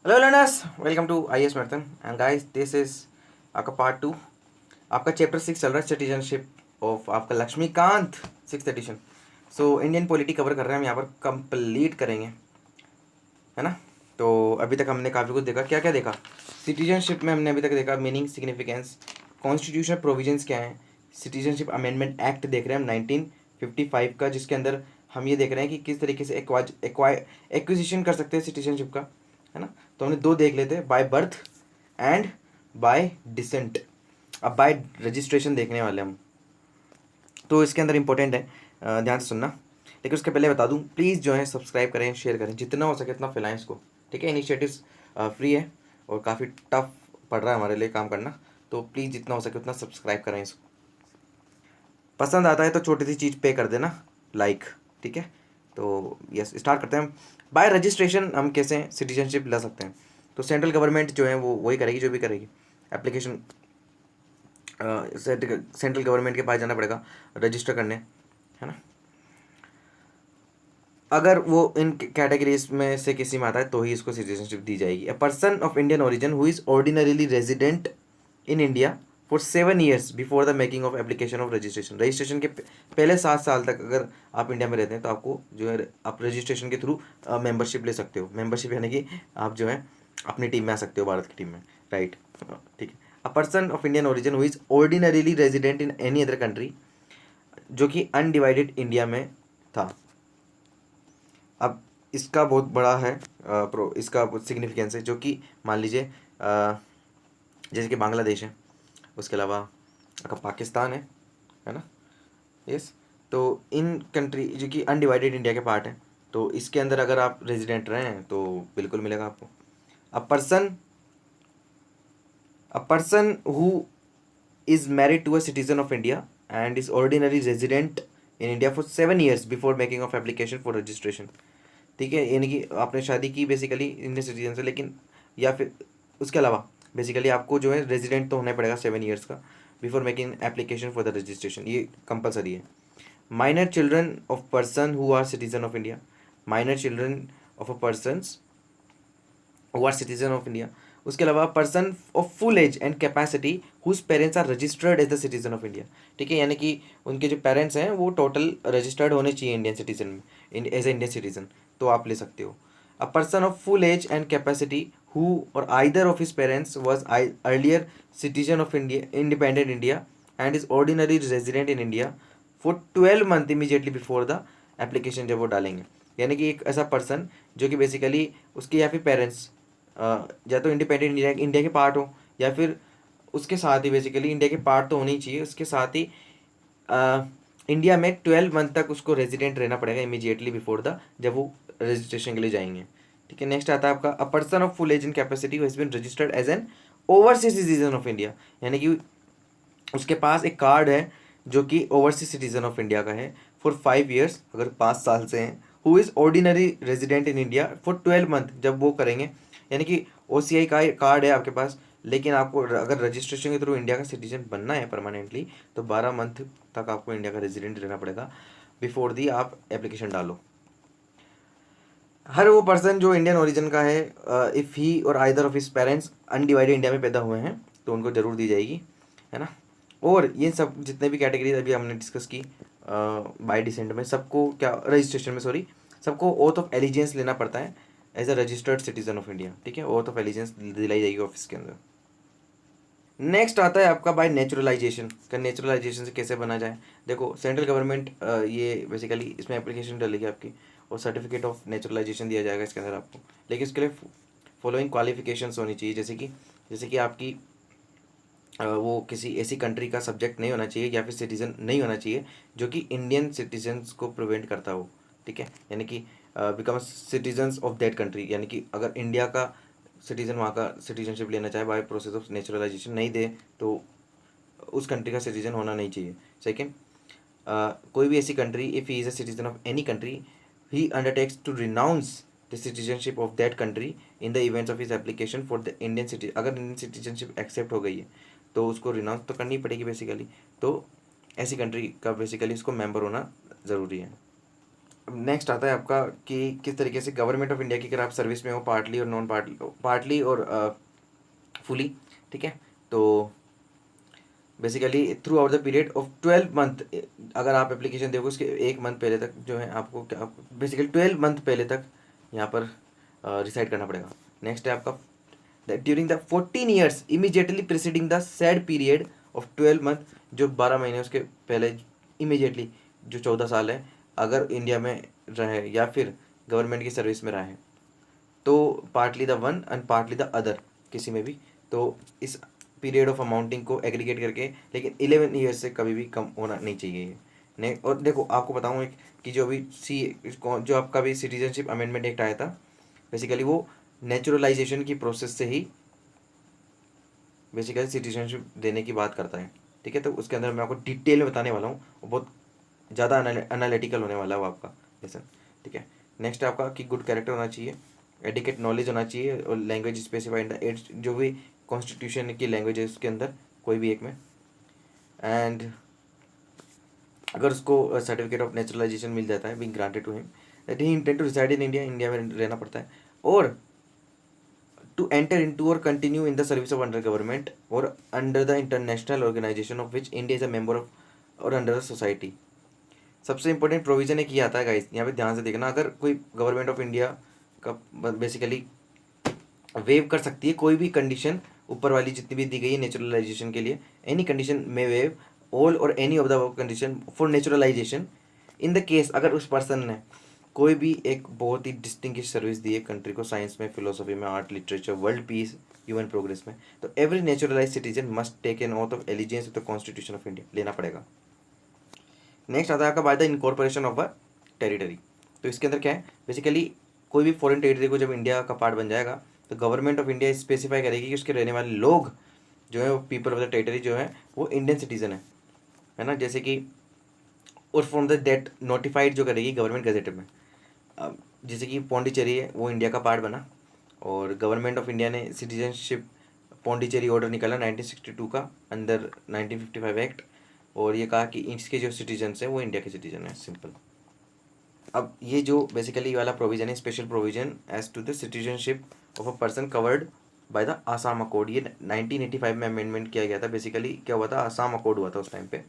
Hello learners, welcome to I S marathon and guys this is आपका part 2। आपका chapter 6 चल रहा है, सिटीजनशिप ऑफ आपका Laxmikanth, 6th edition. So Indian polity cover कर रहे हैं हम यहाँ पर, कंप्लीट करेंगे, है ना। तो अभी तक हमने काफ़ी कुछ देखा। क्या क्या देखा सिटीजनशिप में? हमने अभी तक देखा मीनिंग, सिग्निफिकेंस, कॉन्स्टिट्यूशनल प्रोविजंस क्या हैं, सिटीजनशिप अमेंडमेंट एक्ट देख रहे हैं हम 1955 का, जिसके अंदर हम ये देख रहे हैं कि किस तरीके से एक्विजिशन कर सकते हैं सिटीजनशिप का, है ना। तो हमने दो देख लेते हैं, by birth and bye decent. अब बाय रजिस्ट्रेशन देखने वाले हम, तो इसके अंदर इंपॉर्टेंट है, ध्यान से सुनना। लेकिन उसके पहले बता दूं, प्लीज़ जो है सब्सक्राइब करें, शेयर करें, जितना हो सके उतना फैलाएं इसको, ठीक है। इनिशिएटिव्स फ्री है और काफ़ी टफ पड़ रहा है हमारे लिए काम करना, तो प्लीज़ जितना हो सके उतना सब्सक्राइब करें इसको। पसंद आता है तो छोटी सी चीज़ पे कर देना, लाइक, ठीक है। तो यस, स्टार्ट करते हैं हम। बाय रजिस्ट्रेशन हम कैसे सिटीजनशिप ला सकते हैं? तो सेंट्रल गवर्नमेंट जो है वो वही करेगी, जो भी करेगी एप्लीकेशन। सेंट्रल गवर्नमेंट के पास जाना पड़ेगा रजिस्टर करने, है ना। अगर वो इन कैटेगरीज में से किसी में आता है तो ही इसको सिटीजनशिप दी जाएगी। अ person of Indian origin who is ordinarily resident in India for 7 years before the making of application of registration. Registration के पहले 7 साल तक अगर आप इंडिया में रहते हैं तो आपको जो है आप रजिस्ट्रेशन के थ्रू मेंबरशिप ले सकते हो। मेंबरशिप यानी कि आप जो है अपनी टीम में आ सकते हो, भारत की टीम में, राइट, ठीक है। अ person of Indian origin who is ordinarily resident in any other country, जो कि अनडिवाइडेड इंडिया में था। अब इसका बहुत बड़ा है इसका बहुत सिग्निफिकेंस है, जो कि मान लीजिए जैसे कि बांग्लादेश है, उसके अलावा आपका पाकिस्तान है ना, यस। तो इन कंट्री जो कि अनडिवाइडेड इंडिया के पार्ट है, तो इसके अंदर अगर आप रेजिडेंट रहे हैं तो बिल्कुल मिलेगा आपको। A person a person who is married to a citizen of India and is ordinary resident in India for 7 years before making of application for registration, ठीक है। यानी कि आपने शादी की बेसिकली इंडियन सिटीजन से, लेकिन या फिर उसके अलावा बेसिकली आपको जो है रेजिडेंट तो होना पड़ेगा 7 years का before making application for the registration, ये कंपलसरी है। Minor children of person who are citizen of India, minor children of a person who are citizen of India. उसके अलावा person of full age and capacity whose parents are registered as the citizen of India, ठीक है। यानी कि उनके जो parents हैं वो टोटल रजिस्टर्ड होने चाहिए इंडियन सिटीजन में, एज ए इंडियन सिटीजन, तो आप ले सकते हो। A person of full age and capacity who और either of his parents was earlier citizen of India independent India and is ordinary resident in India for 12 month immediately before the application, जब वो डालेंगे। यानी कि एक ऐसा person जो कि बेसिकली उसके या फिर पेरेंट्स या तो इंडिपेंडेंट इंडिया इंडिया के पार्ट हो, या फिर उसके साथ ही बेसिकली इंडिया के पार्ट तो होने ही चाहिए, उसके साथ ही इंडिया में 12 month तक उसको रेजिडेंट रहना पड़ेगा इमीजिएटली बिफोर द, जब वो रजिस्ट्रेशन के लिए जाएंगे, ठीक है। नेक्स्ट आता है आपका a person of full age in capacity has been registered as an overseas citizen of India, यानी कि उसके पास एक कार्ड है जो कि ओवरसीज सिटीजन ऑफ इंडिया का है फॉर 5 years, अगर 5 साल से हैं। Who is ordinary resident in India for 12 month, जब वो करेंगे। यानी कि OCI का कार्ड है आपके पास, लेकिन आपको अगर रजिस्ट्रेशन के थ्रू इंडिया का सिटीजन बनना है परमानेंटली, तो 12 month तक आपको इंडिया का रेजिडेंट रहना पड़ेगा बिफोर दी आप एप्लीकेशन डालो। हर वो पर्सन जो इंडियन ओरिजिन का है, इफ़ ही और either of his parents undivided India में पैदा हुए हैं, तो उनको ज़रूर दी जाएगी, है ना। और ये सब जितने भी कैटेगरीज अभी हमने डिस्कस की बाय डिसेंट में, सबको क्या रजिस्ट्रेशन में, सॉरी, सबको ओथ ऑफ एलिजेंस लेना पड़ता है as a registered citizen of India, ठीक है। ओथ ऑफ एलिजेंस दिलाई जाएगी ऑफिस के अंदर। नेक्स्ट आता है आपका बाय नेचुरलाइजेशन का। नेचुरलाइजेशन से कैसे बना जाए? देखो सेंट्रल गवर्नमेंट ये बेसिकली इसमें एप्लीकेशन डालेगी आपकी, और सर्टिफिकेट ऑफ नेचुरलाइजेशन दिया जाएगा इसके अंदर आपको। लेकिन इसके लिए फॉलोइंग क्वालिफिकेशंस होनी चाहिए, जैसे कि आपकी वो किसी ऐसी कंट्री का सब्जेक्ट नहीं होना चाहिए या फिर सिटीज़न नहीं होना चाहिए जो कि इंडियन सिटीजन्स को प्रिवेंट करता हो, ठीक है। यानी कि become citizens of that country, यानी कि अगर इंडिया का सिटीज़न वहाँ का सिटीजनशिप लेना चाहे बाय प्रोसेस ऑफ नेचुरलाइजेशन नहीं दे, तो उस कंट्री का सिटीजन होना नहीं चाहिए। सेकेंड, कोई भी ऐसी country, if he is a citizen of any country, he undertakes to renounce the citizenship of that country in the events of his application for the Indian city. अगर Indian citizenship accept हो गई है तो उसको renounce तो करनी पड़ेगी basically, तो ऐसी कंट्री का बेसिकली उसको मेंबर होना ज़रूरी है। नेक्स्ट आता है आपका कि किस तरीके से गवर्नमेंट ऑफ इंडिया की अगर आप सर्विस में हो, पार्टली और नॉन पार्टली, पार्टली और फुली, ठीक है। तो basically through out the period of 12 month, अगर आप एप्लीकेशन देखो उसके 1 मंथ पहले तक जो है आपको क्या, बेसिकली 12 मंथ पहले तक यहाँ पर रिसाइड करना पड़ेगा। नेक्स्ट है आपका during the 14 years immediately preceding the sad period of 12 month, जो 12 महीने उसके पहले इमीजिएटली, जो 14 साल है, अगर इंडिया में रहे या फिर गवर्नमेंट की सर्विस में रहे, तो partly the one and partly the other, किसी में भी, तो इस पीरियड ऑफ अमाउंटिंग को एग्रीगेट करके, लेकिन 11 ईयर्स से कभी भी कम होना नहीं चाहिए ये। ने और देखो आपको बताऊँ एक कि जो अभी जो आपका भी सिटीजनशिप अमेंडमेंट एक्ट आया था, बेसिकली वो नेचुरलाइजेशन की प्रोसेस से ही बेसिकली सिटीजनशिप देने की बात करता है, ठीक है। तो उसके अंदर मैं आपको डिटेल में बताने वाला हूँ, वो बहुत ज़्यादा एनालिटिकल होने वाला है वो आपका लेसन, ठीक है। नेक्स्ट है आपका कि गुड कैरेक्टर होना चाहिए, एडिकेट नॉलेज होना चाहिए, और लैंग्वेज स्पेसिफाइड द एट, जो भी कॉन्स्टिट्यूशन की लैंग्वेज है उसके अंदर कोई भी एक में। एंड अगर उसको सर्टिफिकेट ऑफ नेचुरलाइजेशन मिल जाता है, being granted to him, that he intend to reside in India, India में रहना पड़ता है, और to enter into or continue in the service of under government or under the international organization of which India is a member of or under the society। सबसे important provision एक ये आता है गाइस, यहाँ पे ध्यान से देखना, अगर कोई गवर्नमेंट ऑफ इंडिया का बेसिकली वेव कर सकती है कोई भी कंडीशन, ऊपर वाली जितनी भी दी गई है नेचुरलाइजेशन के लिए, एनी कंडीशन में वेव ऑल और any of the condition for naturalisation in the case, अगर उस पर्सन ने कोई भी एक बहुत ही डिस्टिंग्विश सर्विस दी है कंट्री को, साइंस में, फिलोसफी में, art, literature, world peace, human progress में, तो every naturalise citizen must take an oath of allegiance with the constitution of India, लेना पड़ेगा। नेक्स्ट आता है आपका by the incorporation of a territory. तो इसके अंदर क्या है, बेसिकली कोई भी फॉरेन टेरिटरी को जब इंडिया का पार्ट बन जाएगा, तो गवर्नमेंट ऑफ इंडिया स्पेसिफाई करेगी कि उसके रहने वाले लोग जो है, वो पीपल ऑफ द टेरिटरी जो है वो इंडियन सिटीजन है ना, जैसे कि, और फ्रॉम द डेट नोटिफाइड जो करेगी गवर्नमेंट गजेट में। अब जैसे कि पौंडीचेरी है वो इंडिया का पार्ट बना, और गवर्नमेंट ऑफ इंडिया ने सिटीजनशिप पौंडीचेरी ऑर्डर निकाला 1962 का अंदर 1955 एक्ट, और ये कहा कि इसके जो सिटीजन्स हैं वो इंडिया के सिटीजन हैं, सिंपल। अब ये जो बेसिकली वाला प्रोविजन है, special provision as to the citizenship of a person covered by the Assam accord, ये 1985 में अमेंडमेंट किया गया था। बेसिकली क्या हुआ था, आसाम अकॉर्ड हुआ था उस टाइम पे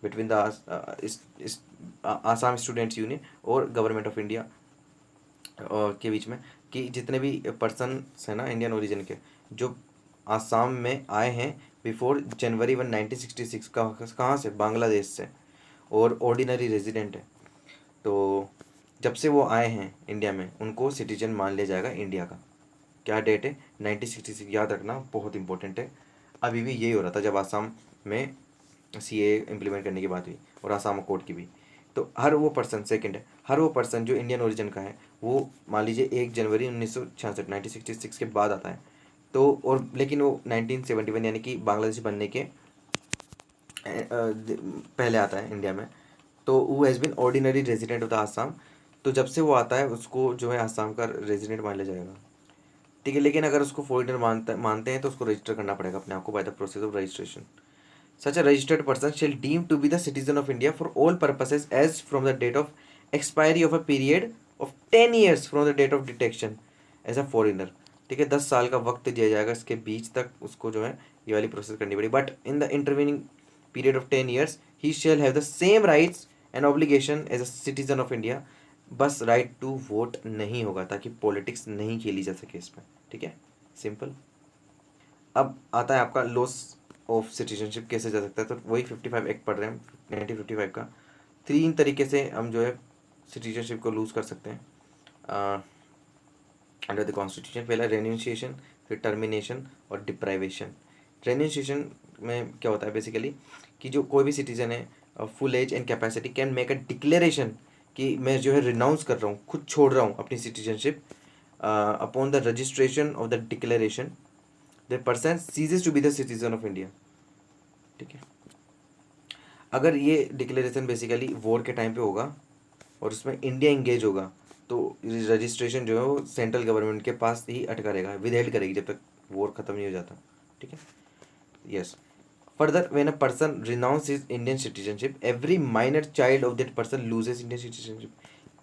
between the Assam students union और गवर्नमेंट ऑफ इंडिया के बीच में, कि जितने भी पर्सन हैं ना इंडियन ओरिजिन के, जो आसाम में आए हैं बिफोर जनवरी 1 1966 का, कहाँ से, बांग्लादेश से, और ऑर्डिनरी रेजिडेंट है, तो जब से वो आए हैं इंडिया में उनको सिटीजन मान लिया जाएगा इंडिया का। क्या डेट है, 1966, याद रखना, बहुत इंपॉर्टेंट है। अभी भी यही हो रहा था जब आसाम में सीए इम्प्लीमेंट करने की बात हुई, और आसाम कोर्ट की भी। तो हर वो पर्सन, सेकंड है, हर वो पर्सन जो इंडियन ओरिजिन का है, वो मान लीजिए 1 जनवरी 1966 1966 के बाद आता है, तो और लेकिन वो 1971 यानी कि बांग्लादेश बनने के पहले आता है इंडिया में, तो वो has been ordinary resident of the Assam, तो जब से वो आता है उसको जो है आसाम का रेजिडेंट मान लिया जाएगा, ठीक है। लेकिन अगर उसको फॉरेनर मानते हैं तो उसको रजिस्टर करना पड़ेगा अपने आप को by the process of registration. Such a registered person shall deem to be the citizen of India for all purposes as from the date of expiry of a period of 10 years from the date of detection as a foreigner। ठीक है, 10 साल का वक्त दिया जाएगा, इसके बीच तक उसको जो है ये वाली प्रोसेस करनी पड़ेगी। But in the intervening period of 10 years he shall have the same rights and obligation as a citizen of India. बस राइट टू वोट नहीं होगा, ताकि पॉलिटिक्स नहीं खेली जा सके इसमें, ठीक है, सिंपल। अब आता है आपका लॉस ऑफ सिटीजनशिप कैसे जा सकता है, तो वही 55 एक्ट पढ़ रहे हैं हम, 1955 का। 3 तरीके से हम जो है सिटीजनशिप को लूज़ कर सकते हैं अंडर द कॉन्स्टिट्यूशन। पहला रेन्यूंसिएशन, फिर टर्मिनेशन और डिप्राइवेशन। रेन्यूंसिएशन में क्या होता है बेसिकली कि जो कोई भी सिटीजन है full age and capacity can make a declaration कि मैं जो है रिनाउंस कर रहा हूँ, खुद छोड़ रहा हूँ अपनी citizenship upon the registration of the declaration the person ceases to be the citizen of India, ठीक है। अगर ये डिक्लेरेशन बेसिकली वॉर के टाइम पे होगा और उसमें इंडिया इंगेज होगा, तो रजिस्ट्रेशन जो है वो सेंट्रल गवर्नमेंट के पास ही अटका रहेगा, विदहेल्ड करेगी जब तक वॉर खत्म नहीं हो जाता, ठीक है। Yes, further when a person renounce his Indian citizenship every minor child of that person loses Indian citizenship.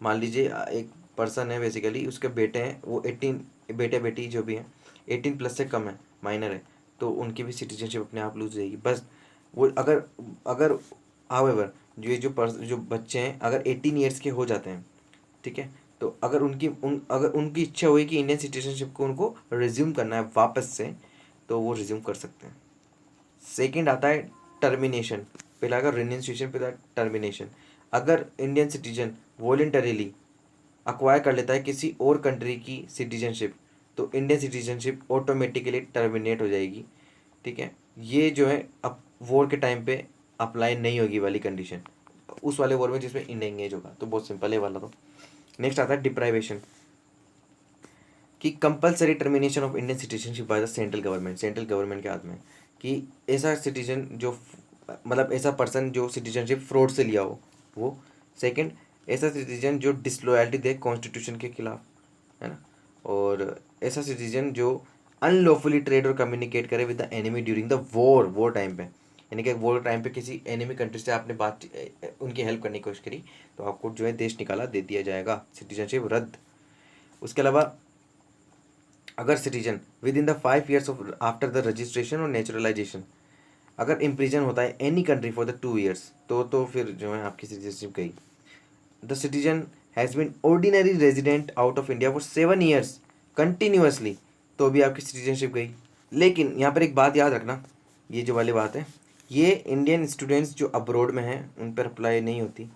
मान लीजिए एक पर्सन है बेसिकली, उसके बेटे हैं, वो 18, बेटे बेटी जो भी हैं 18+ से कम है, माइनर है, तो उनकी भी सिटीजनशिप अपने आप लूज जाएगी। बस वो अगर अगर हाउएवर जो बच्चे हैं अगर 18 ईयर्स के हो जाते हैं, ठीक है, तो अगर उनकी इच्छा हुई कि इंडियन सिटीजनशिप को उनको रिज्यूम करना है वापस से, तो वो रिज्यूम कर सकते हैं। सेकंड आता है टर्मिनेशन। पहला अगर रिन्यूंसिएशन, पहला टर्मिनेशन। अगर इंडियन सिटीजन वॉलेंटरीली अक्वायर कर लेता है किसी और कंट्री की सिटीजनशिप, तो इंडियन सिटीजनशिप ऑटोमेटिकली टर्मिनेट हो जाएगी, ठीक है। ये जो है अब वॉर के टाइम पे अप्लाई नहीं होगी वाली कंडीशन, उस वाले वॉर में जिसमें इंडिया एंगेज होगा, तो बहुत सिंपल है वाला। तो नेक्स्ट आता है डिप्राइवेशन, कि compulsory termination of Indian citizenship by the central government. Central government के हाथ में कि ऐसा सिटीजन जो मतलब ऐसा पर्सन जो सिटीजनशिप फ्रॉड से लिया हो वो। सेकंड, ऐसा सिटीजन जो डिसलॉयल्टी दे कॉन्स्टिट्यूशन के खिलाफ, है ना। और ऐसा सिटीजन जो अनलॉफुली ट्रेड और कम्युनिकेट करे with the enemy during the war time पे, यानी कि वॉर टाइम पे किसी एनिमी कंट्री से आपने बात उनकी हेल्प करने की कोशिश करी, तो आपको जो है देश निकाला दे दिया जाएगा, सिटीजनशिप रद्द। उसके अलावा अगर citizen within the 5 years of after the registration और नेचुरलाइजेशन अगर इम्प्रिजन होता है any country for the 2 years, तो फिर जो है आपकी सिटीजनशिप गई। The citizen has been ordinary resident out of India for 7 years continuously, तो भी आपकी सिटीजनशिप गई। लेकिन यहाँ पर एक बात याद रखना, ये जो वाली बात है, ये इंडियन स्टूडेंट्स जो अब्रॉड में हैं उन पर अप्लाई नहीं होती।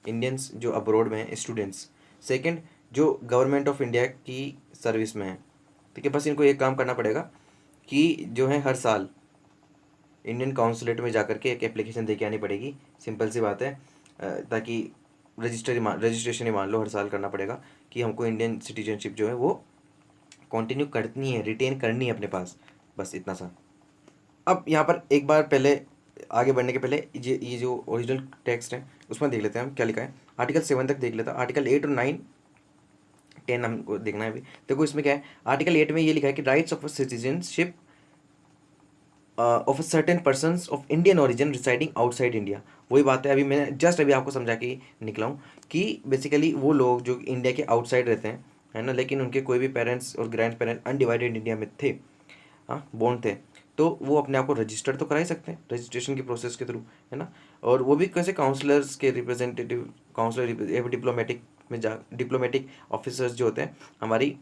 इंडियंस जो अब्रॉड में हैं स्टूडेंट्स। सेकंड, जो गवर्नमेंट ऑफ इंडिया की सर्विस में है, ठीक है। बस इनको एक काम करना पड़ेगा कि जो है हर साल इंडियन काउंसलेट में जाकर के एक एप्लीकेशन दे के आनी पड़ेगी, सिंपल सी बात है। ताकि रजिस्ट्रेशन ही मान लो हर साल करना पड़ेगा कि हमको इंडियन सिटीजनशिप जो है वो कंटिन्यू करनी है, रिटेन करनी है अपने पास, बस इतना सा। अब यहाँ पर एक बार पहले आगे बढ़ने के पहले ये जो ओरिजिनल टेक्स्ट है उसमें देख लेते हैं हम क्या लिखा है। आर्टिकल 7 तक देख लेते हैं, आर्टिकल 8 और 9 10 हमको देखना है अभी। देखो इसमें क्या है, आर्टिकल 8 में ये लिखा है कि rights of citizenship of certain persons of Indian origin residing outside India. वही बात है, अभी मैंने जस्ट अभी आपको समझा के निकला हूँ कि बेसिकली वो लोग जो इंडिया के आउटसाइड रहते हैं, है ना, लेकिन उनके कोई भी पेरेंट्स और ग्रैंड पेरेंट्स अनडिवाइडेड इंडिया में थे, हाँ बोर्न थे, तो वो अपने आप को रजिस्टर तो करा ही सकते हैं रजिस्ट्रेशन की प्रोसेस के थ्रू, है ना। और वो भी कैसे, काउंसलर्स के रिप्रेजेंटेटिव, काउंसलर डिप्लोमेटिक में जा डिप्लोमेटिक ऑफिसर्स जो होते हैं हमारी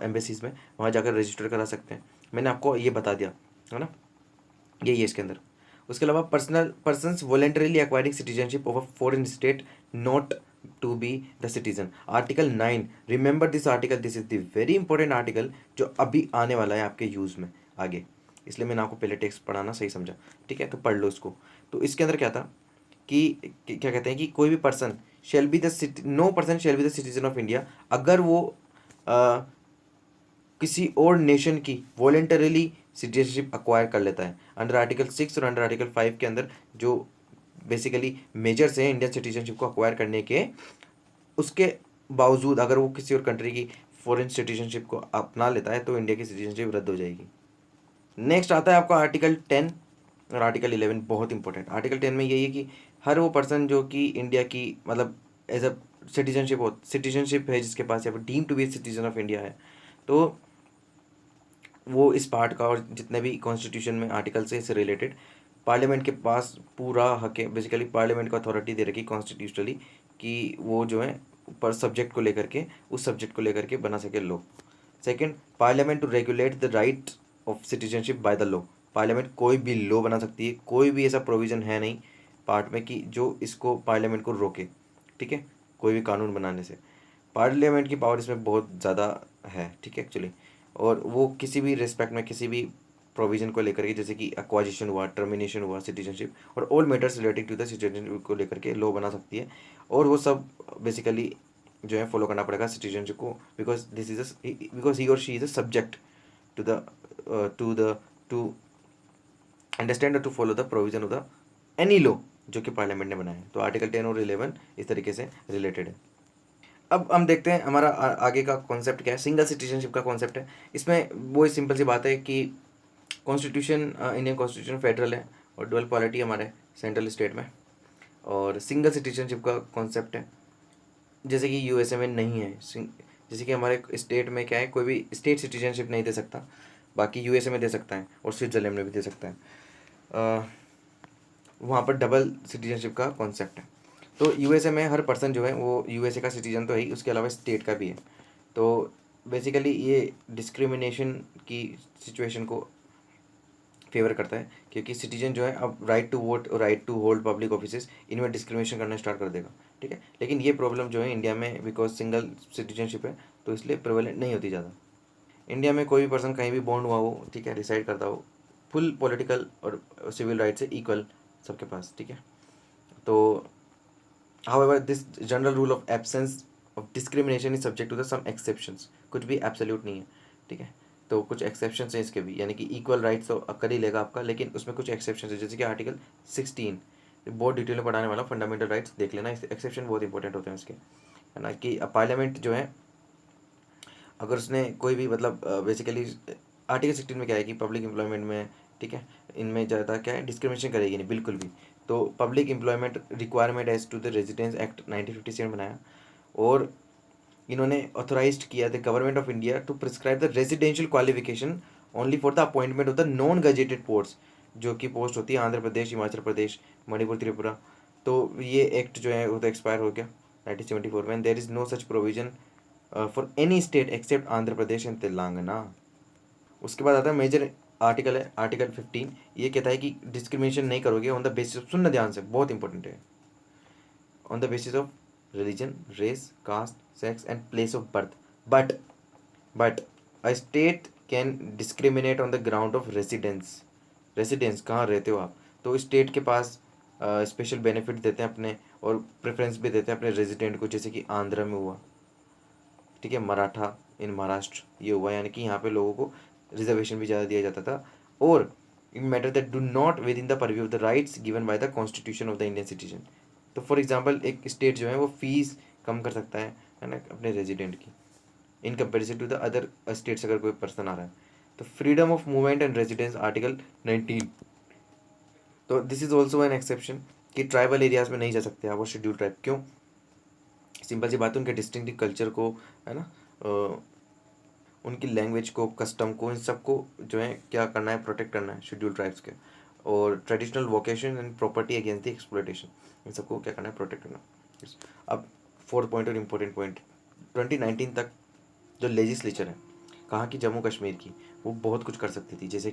एम्बेसीज में, वहाँ जाकर रजिस्टर करा सकते हैं। मैंने आपको ये बता दिया, है ना, यही है इसके अंदर। उसके अलावा persons voluntarily acquiring citizenship of a foreign state not to be the citizen. Article 9, remember this article, this is the very important article जो अभी आने वाला है आपके यूज़ में आगे, इसलिए मैंने आपको पहले टेक्स्ट पढ़ाना सही समझा, ठीक है, तो पढ़ लो इसको। तो इसके अंदर क्या था कि क्या कहते हैं कि कोई भी person shall be the no person shall be the citizen of India अगर वो किसी और नेशन की वॉलेंटरीली सिटीजनशिप अक्वायर कर लेता है। अंडर आर्टिकल 6 और अंडर आर्टिकल 5 के अंदर जो बेसिकली मेजर्स हैं इंडियन सिटीजनशिप को अक्वायर करने के, उसके बावजूद अगर वो किसी और कंट्री की फॉरेन सिटीजनशिप को अपना लेता है तो इंडिया की सिटीजनशिप रद्द हो जाएगी। नेक्स्ट आता है आपका आर्टिकल 10 और आर्टिकल 11, बहुत इंपॉर्टेंट। आर्टिकल 10 में यही है कि हर वो पर्सन जो कि इंडिया की मतलब एज अ सिटीजनशिप है जिसके पास, या फिर deem to be citizen of India है, तो वो इस पार्ट का और जितने भी कॉन्स्टिट्यूशन में आर्टिकल से इससे रिलेटेड पार्लियामेंट के पास पूरा हक है। बेसिकली पार्लियामेंट को अथॉरिटी दे रखी कॉन्स्टिट्यूशनली कि वो जो है पर सब्जेक्ट को लेकर के, उस सब्जेक्ट को लेकर के बना सके law. Second, parliament to regulate the right of citizenship by the law. Parliament कोई भी लॉ बना सकती है, कोई भी ऐसा प्रोविज़न है नहीं पार्ट में कि जो इसको पार्लियामेंट को रोके, ठीक है, कोई भी कानून बनाने से। पार्लियामेंट की पावर इसमें बहुत ज़्यादा है, ठीक है एक्चुअली। और वो किसी भी रिस्पेक्ट में किसी भी प्रोविज़न को लेकर के, जैसे कि एक्वाजिशन हुआ, टर्मिनेशन हुआ सिटीजनशिप, और all matters related to the citizenship को लेकर के लॉ बना सकती है। और वो सब बेसिकली जो है फॉलो करना पड़ेगा सिटीजनशिप को, बिकॉज ही और she is a subject to understand और to follow the provision of the any law जो कि पार्लियामेंट ने बनाया है। तो आर्टिकल 10 और 11 इस तरीके से रिलेटेड है। अब हम देखते हैं हमारा आगे का कॉन्सेप्ट क्या है। सिंगल सिटीजनशिप का कॉन्सेप्ट है। इसमें वो सिंपल सी बात है कि कॉन्स्टिट्यूशन, इंडियन कॉन्स्टिट्यूशन फेडरल है और डुअल पॉलिटी हमारे सेंट्रल स्टेट में। और सिंगल सिटीजनशिप का कॉन्सेप्ट है जैसे कि यूएसए में नहीं है, जैसे कि हमारे स्टेट में क्या है, कोई भी स्टेट सिटीजनशिप नहीं दे सकता, बाकी यूएसए में दे सकता है और स्विट्ज़रलैंड में भी दे सकता है। वहाँ पर डबल सिटीजनशिप का कॉन्सेप्ट है। तो यूएसए में हर पर्सन जो है वो यूएसए का सिटीजन तो है ही, उसके अलावा स्टेट का भी है। तो बेसिकली ये डिस्क्रिमिनेशन की सिचुएशन को फेवर करता है, क्योंकि सिटीजन जो है अब राइट टू वोट और right to hold public offices, इनमें डिस्क्रिमिनेशन करना स्टार्ट कर देगा। ठीक है, लेकिन ये प्रॉब्लम जो है इंडिया में बिकॉज सिंगल सिटीजनशिप है तो इसलिए प्रेवलेंट नहीं होती ज़्यादा। इंडिया में कोई भी पर्सन कहीं भी बॉर्न हुआ हो, ठीक है, रिसाइड करता हो, फुल पॉलिटिकल और सिविल राइट से इक्वल सबके पास। ठीक है, तो however this general rule of absence of discrimination is subject to the some exceptions, कुछ भी एब्सोल्यूट नहीं है। ठीक है, तो कुछ एक्सेप्शंस हैं इसके भी, यानी कि इक्वल राइट्स तो कर ही लेगा आपका, लेकिन उसमें कुछ एक्सेप्शंस है, जैसे कि आर्टिकल 16, बहुत डिटेल में पढ़ाने वाला, फंडामेंटल राइट्स देख लेना, इस एक्सेप्शन बहुत इंपॉर्टेंट होते हैं इसके, है ना। कि पार्लियामेंट जो है अगर उसने कोई भी मतलब बेसिकली आर्टिकल 16 में क्या है कि पब्लिक एम्प्लॉयमेंट में, ठीक है, इनमें ज़्यादा क्या है, डिस्क्रिमिनेशन करेगी नहीं बिल्कुल भी। तो public employment requirement as to the residence act 1957 बनाया, और इन्होंने ऑथोराइज किया the government of India to prescribe the residential qualification only for the appointment of the non gazetted post, जो कि पोस्ट होती है आंध्र प्रदेश, हिमाचल प्रदेश, मणिपुर, त्रिपुरा। तो ये एक्ट जो है वो तो एक्सपायर हो गया 1974 में। There is no such provision for any state except Andhra Pradesh and Telangana. उसके बाद आता है मेजर आर्टिकल, है आर्टिकल 15। ये कहता है कि डिस्क्रिमिनेशन नहीं करोगे ऑन द बेसिस ऑफ, सुनना ध्यान से, बहुत इंपॉर्टेंट है, on the basis of religion, race, caste, sex and place of birth, but a state can discriminate on the ground of residence। Residence कहाँ रहते हो आप, तो स्टेट के पास स्पेशल बेनिफिट देते हैं अपने, और प्रेफरेंस भी देते हैं अपने रेजिडेंट को, जैसे कि आंध्र में हुआ, ठीक है, मराठा इन महाराष्ट्र ये हुआ, यानी कि यहाँ पे लोगों को रिजर्वेशन भी ज़्यादा दिया जाता था। और इन matter that do not with in the purview of the rights given by the constitution of the Indian citizen. तो फॉर एग्जाम्पल एक स्टेट जो है वो फीस कम कर सकता है ना, अपने रेजिडेंट की, in comparison to the other states अगर कोई पर्सन आ रहा है। तो freedom of movement and residence article 19, तो this is also an exception कि ट्राइबल एरियाज में नहीं जा सकते आप, वो शेड्यूल ट्राइब, क्यों, सिंपल सी बात है, उनके डिस्टिंक्टिव कल्चर को, है ना, उनकी लैंग्वेज को, कस्टम को, इन सबको जो है क्या करना है, प्रोटेक्ट करना है शेड्यूल ट्राइब्स के। और traditional vocation and property against the exploitation, इन सबको क्या करना है, प्रोटेक्ट करना। Yes. अब फोर्थ पॉइंट और इम्पोर्टेंट पॉइंट, 2019 तक जो लेजिस्लेचर है कहाँ की, जम्मू कश्मीर की, वो बहुत कुछ कर सकती थी, जैसे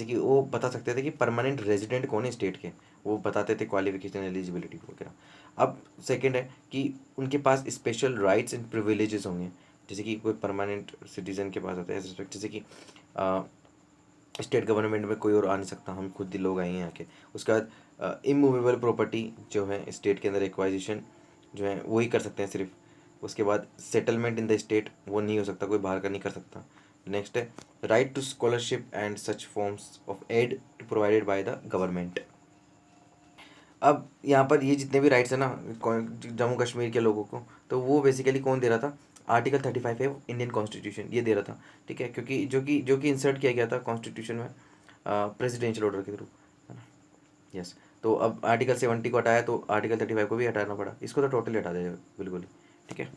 कि वो बता सकते थे कि परमानेंट रेजिडेंट कौन है स्टेट के, वो बताते थे क्वालिफिकेशन, एलिजिबिलिटी वगैरह। अब सेकंड है कि उनके पास स्पेशल राइट्स एंड प्रिविलेजेस होंगे, जैसे कि कोई परमानेंट सिटीजन के पास होता है रिस्पेक्ट, जैसे कि स्टेट गवर्नमेंट में कोई और आ नहीं सकता, हम खुद ही लोग आए हैं यहाँ के। उसके बाद इमूवेबल प्रॉपर्टी जो है स्टेट के अंदर एक्वाइजिशन जो है वही कर सकते हैं सिर्फ। उसके बाद सेटलमेंट इन द स्टेट वो नहीं हो सकता, कोई बाहर का नहीं कर सकता। नेक्स्ट है right to scholarship and such forms of aid to provided by the government. अब यहाँ पर ये जितने भी राइट्स है ना जम्मू कश्मीर के लोगों को, तो वो बेसिकली कौन दे रहा था, आर्टिकल 35 है इंडियन कॉन्स्टिट्यूशन ये दे रहा था। ठीक है, क्योंकि जो कि इंसर्ट किया गया था कॉन्स्टिट्यूशन में प्रेसिडेंशियल ऑर्डर के थ्रू, है ना। यस, तो अब आर्टिकल 70 को हटाया तो आर्टिकल 35 को भी हटाना पड़ा, इसको तो टोटली हटा देगा बिल्कुल ही। ठीक है,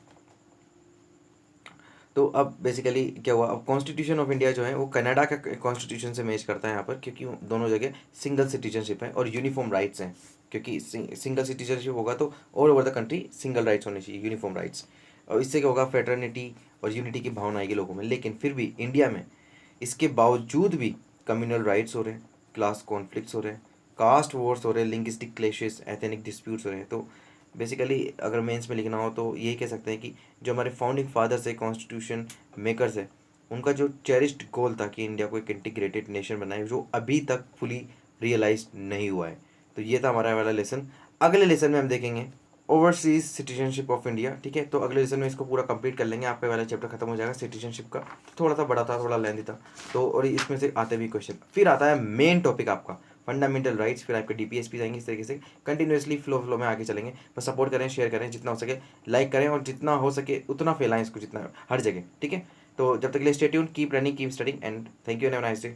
तो अब बेसिकली क्या हुआ, अब कॉन्स्टिट्यूशन ऑफ इंडिया जो है वो कनाडा का कॉन्स्टिट्यूशन से मैच करता है यहाँ पर, क्योंकि दोनों जगह सिंगल सिटीजनशिप है और यूनिफॉर्म राइट्स हैं, क्योंकि सिंगल सिटीजनशिप होगा तो all over the country single rights होने चाहिए, यूनिफॉर्म राइट्स, और इससे क्या होगा, फेटर्निटी और यूनिटी की भावना आएगी लोगों में। लेकिन फिर भी इंडिया में इसके बावजूद भी कम्युनल राइट्स हो रहे हैं, क्लास कॉन्फ्लिक्ट्स हो रहे हैं, कास्ट वॉर्स हो रहे हैं, लिंग्विस्टिक क्लेशेस, एथनिक डिस्प्यूट्स हो रहे हैं। तो बेसिकली अगर मेंस में लिखना हो तो यही कह सकते हैं कि जो हमारे फाउंडिंग फादर्स है, कॉन्स्टिट्यूशन मेकर्स है, उनका जो चेरिस्ड गोल था कि इंडिया को एक इंटीग्रेटेड नेशन बनाए, जो अभी तक फुली रियलाइज नहीं हुआ है। तो ये था हमारा वाला लेसन। अगले लेसन में हम देखेंगे ओवरसीज सिटीजनशिप ऑफ इंडिया। ठीक है, तो अगले लेसन में इसको पूरा कंप्लीट कर लेंगे, आपका वाला चैप्टर खत्म हो जाएगा सिटीजनशिप का। थोड़ा सा बड़ा था, थोड़ा लेंथी था, तो और इसमें से आते भी क्वेश्चन। फिर आता है मेन टॉपिक आपका फंडामेंटल राइट्स, फिर आपके डीपीएसपी आएंगे। इस तरीके से कंटिन्यूसली फ्लो में आगे चलेंगे। बस सपोर्ट करें, शेयर करें, जितना हो सके लाइक करें, और जितना हो सके उतना फैलाएं इसको, जितना हर जगह। ठीक है, तो जब तक के लिए stay tuned, keep running, keep studying, and thank you and have a nice day.